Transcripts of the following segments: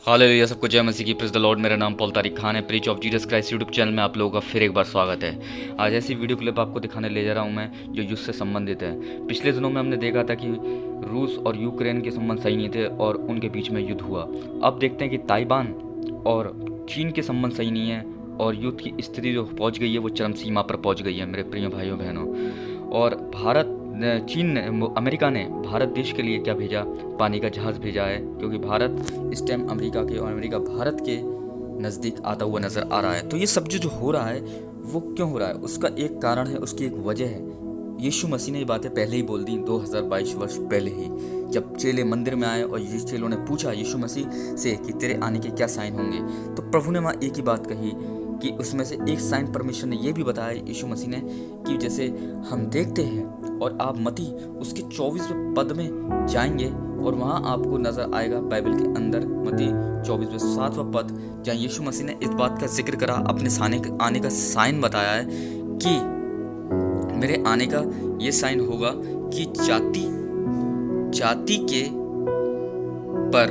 Hallelujah, सबको जय मसीह की, प्रेज़ द लॉर्ड। मेरा नाम पॉल तारिक खान है। Preach of Jesus Christ YouTube channel में आप लोगों का फिर एक बार स्वागत है। आज ऐसी वीडियो क्लिप आपको दिखाने ले जा रहा हूं मैं जो युद्ध से संबंधित है। पिछले दिनों में हमने देखा था कि रूस और यूक्रेन के संबंध सही नहीं थे और उनके बीच में युद्ध हुआ। अब देखते हैं कि ताइवान और चीन के संबंध सही नहीं है और युद्ध की स्थिति जो पहुँच गई है वो चरम सीमा पर पहुँच गई है मेरे प्रिय भाइयों बहनों। और चीन ने, अमेरिका ने भारत देश के लिए क्या भेजा? पानी का जहाज़ भेजा है, क्योंकि भारत इस टाइम अमेरिका के और अमेरिका भारत के नज़दीक आता हुआ नज़र आ रहा है। तो ये सब जो हो रहा है वो क्यों हो रहा है? उसका एक कारण है, उसकी एक वजह है। यीशु मसीह ने ये बातें पहले ही बोल दी 2022 वर्ष पहले ही, जब चेले मंदिर में आए और ये चेलों ने पूछा यीशु मसीह से कि तेरे आने के क्या साइन होंगे, तो प्रभु ने वहाँ एक ही बात कही कि उसमें से एक साइन परमेश्वर ने यह भी बताया यीशु मसीह ने कि जैसे हम देखते हैं और आप मती उसके 24वें पद में जाएंगे और वहाँ आपको नजर आएगा बाइबल के अंदर मती 24वें 7वां पद, जहाँ यीशु मसीह ने इस बात का जिक्र करा, अपने आने का साइन बताया है कि मेरे आने का ये साइन होगा कि जाति के पर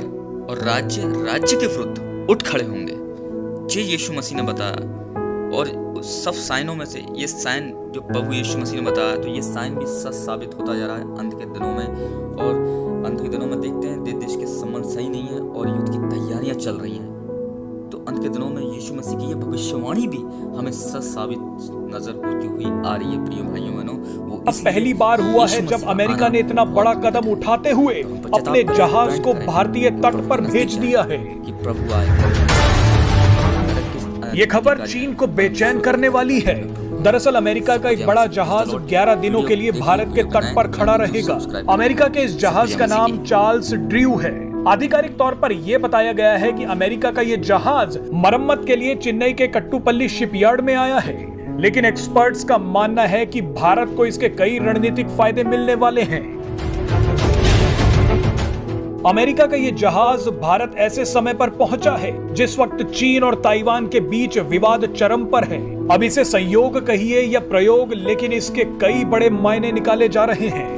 और राज्य के विरुद्ध उठ खड़े होंगे। ये यीशु मसीह ने बताया और सब साइनों में से ये साइन जो प्रभु यीशु मसीह ने बताया, तो ये साइन भी सच साबित होता जा रहा है अंत के दिनों में। और अंत के दिनों में देखते हैं देश के संबंध सही नहीं है और युद्ध की तैयारियां चल रही हैं। तो अंत के दिनों में यीशु मसीह की ये भविष्यवाणी भी हमें सच साबित नजर होती हुई आ रही है। प्रिय भाइयों बहनों, वो अब पहली बार हुआ है जब अमेरिका ने इतना बड़ा कदम उठाते हुए अपने जहाज को भारतीय तट पर भेज दिया है कि प्रभु आए। ये खबर चीन को बेचैन करने वाली है। दरअसल अमेरिका का एक बड़ा जहाज 11 दिनों के लिए भारत के तट पर खड़ा रहेगा। अमेरिका के इस जहाज का नाम चार्ल्स ड्रू है। आधिकारिक तौर पर यह बताया गया है कि अमेरिका का ये जहाज मरम्मत के लिए चेन्नई के कट्टुपल्ली शिपयार्ड में आया है, लेकिन एक्सपर्ट्स का मानना है कि भारत को इसके कई रणनीतिक फायदे मिलने वाले हैं। अमेरिका का ये जहाज भारत ऐसे समय पर पहुंचा है जिस वक्त चीन और ताइवान के बीच विवाद चरम पर है। अब इसे संयोग कहिए या प्रयोग, लेकिन इसके कई बड़े मायने निकाले जा रहे हैं।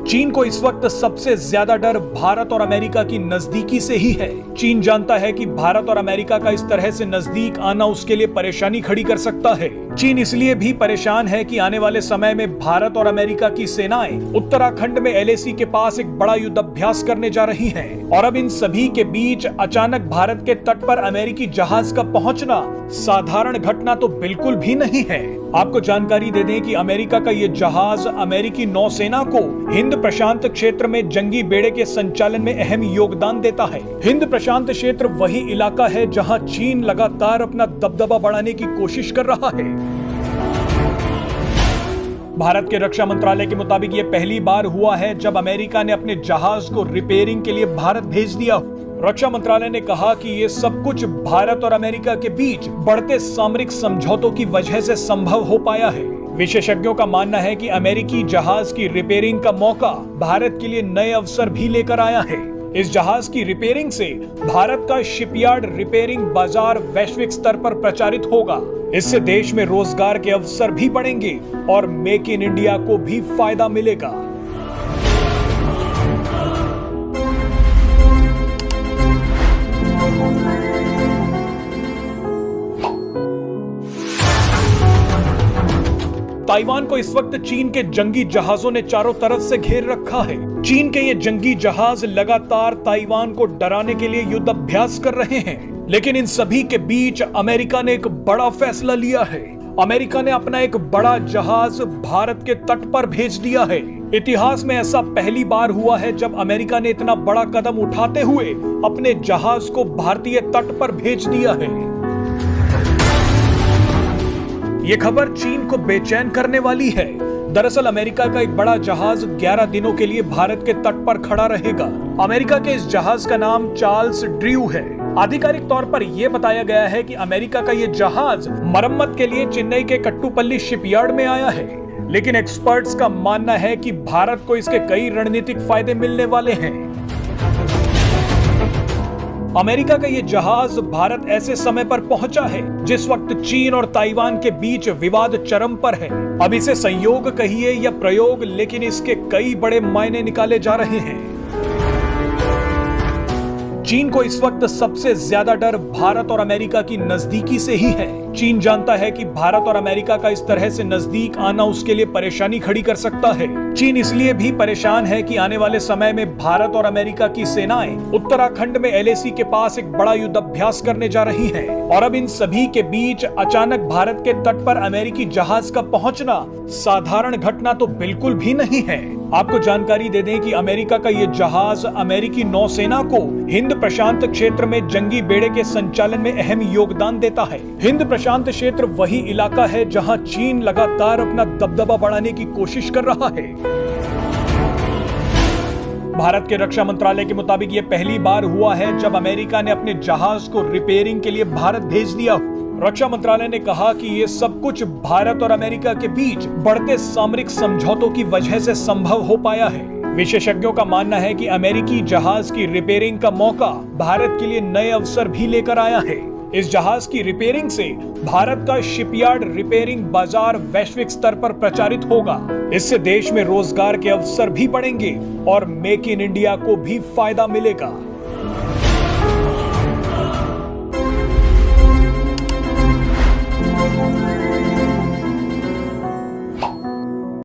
चीन को इस वक्त सबसे ज्यादा डर भारत और अमेरिका की नजदीकी से ही है। चीन जानता है कि भारत और अमेरिका का इस तरह से नजदीक आना उसके लिए परेशानी खड़ी कर सकता है। चीन इसलिए भी परेशान है कि आने वाले समय में भारत और अमेरिका की सेनाएं उत्तराखंड में LAC के पास एक बड़ा युद्ध अभ्यास करने जा रही हैं। और अब इन सभी के बीच अचानक भारत के तट पर अमेरिकी जहाज का पहुंचना साधारण घटना तो बिल्कुल भी नहीं है। आपको जानकारी दे दें कि अमेरिका का ये जहाज अमेरिकी नौसेना को हिंद प्रशांत क्षेत्र में जंगी बेड़े के संचालन में अहम योगदान देता है। हिंद प्रशांत क्षेत्र वही इलाका है जहां चीन लगातार अपना दबदबा बढ़ाने की कोशिश कर रहा है। भारत के रक्षा मंत्रालय के मुताबिक ये पहली बार हुआ है जब अमेरिका ने अपने जहाज को रिपेयरिंग के लिए भारत भेज दिया। रक्षा मंत्रालय ने कहा कि ये सब कुछ भारत और अमेरिका के बीच बढ़ते सामरिक समझौतों की वजह से संभव हो पाया है। विशेषज्ञों का मानना है कि अमेरिकी जहाज की रिपेयरिंग का मौका भारत के लिए नए अवसर भी लेकर आया है। इस जहाज की रिपेयरिंग से भारत का शिपयार्ड रिपेयरिंग बाजार वैश्विक स्तर पर प्रचारित होगा। इससे देश में रोजगार के अवसर भी बढ़ेंगे और मेक इन इंडिया को भी फायदा मिलेगा। ताइवान को इस वक्त चीन के जंगी जहाजों ने चारों तरफ से घेर रखा है। चीन के ये जंगी जहाज लगातार ताइवान को डराने के लिए युद्ध अभ्यास कर रहे हैं, लेकिन इन सभी के बीच अमेरिका ने एक बड़ा फैसला लिया है। अमेरिका ने अपना एक बड़ा जहाज भारत के तट पर भेज दिया है। इतिहास में ऐसा पहली बार हुआ है जब अमेरिका ने इतना बड़ा कदम उठाते हुए अपने जहाज को भारतीय तट पर भेज दिया है। ये खबर चीन को बेचैन करने वाली है। दरअसल अमेरिका का एक बड़ा जहाज 11 दिनों के लिए भारत के तट पर खड़ा रहेगा। अमेरिका के इस जहाज का नाम चार्ल्स ड्रू है। आधिकारिक तौर पर यह बताया गया है कि अमेरिका का ये जहाज मरम्मत के लिए चेन्नई के कट्टुपल्ली शिपयार्ड में आया है, लेकिन एक्सपर्ट्स का मानना है कि भारत को इसके कई रणनीतिक फायदे मिलने वाले हैं। अमेरिका का ये जहाज भारत ऐसे समय पर पहुंचा है जिस वक्त चीन और ताइवान के बीच विवाद चरम पर है। अब इसे संयोग कहिए या प्रयोग, लेकिन इसके कई बड़े मायने निकाले जा रहे हैं। चीन को इस वक्त सबसे ज्यादा डर भारत और अमेरिका की नजदीकी से ही है। चीन जानता है कि भारत और अमेरिका का इस तरह से नजदीक आना उसके लिए परेशानी खड़ी कर सकता है। चीन इसलिए भी परेशान है कि आने वाले समय में भारत और अमेरिका की सेनाएं उत्तराखंड में LAC के पास एक बड़ा युद्ध अभ्यास करने जा रही हैं। और अब इन सभी के बीच अचानक भारत के तट पर अमेरिकी जहाज का पहुंचना साधारण घटना तो बिल्कुल भी नहीं है। आपको जानकारी दे दें कि अमेरिका का ये जहाज अमेरिकी नौसेना को हिंद प्रशांत क्षेत्र में जंगी बेड़े के संचालन में अहम योगदान देता है। हिंद प्रशांत क्षेत्र वही इलाका है जहां चीन लगातार अपना दबदबा बढ़ाने की कोशिश कर रहा है। भारत के रक्षा मंत्रालय के मुताबिक ये पहली बार हुआ है जब अमेरिका ने अपने जहाज को रिपेयरिंग के लिए भारत भेज दिया। रक्षा मंत्रालय ने कहा कि ये सब कुछ भारत और अमेरिका के बीच बढ़ते सामरिक समझौतों की वजह से संभव हो पाया है। विशेषज्ञों का मानना है कि अमेरिकी जहाज की रिपेयरिंग का मौका भारत के लिए नए अवसर भी लेकर आया है। इस जहाज की रिपेयरिंग से भारत का शिपयार्ड रिपेयरिंग बाजार वैश्विक स्तर पर प्रचारित होगा। इससे देश में रोजगार के अवसर भी बढ़ेंगे और मेक इन इंडिया को भी फायदा मिलेगा।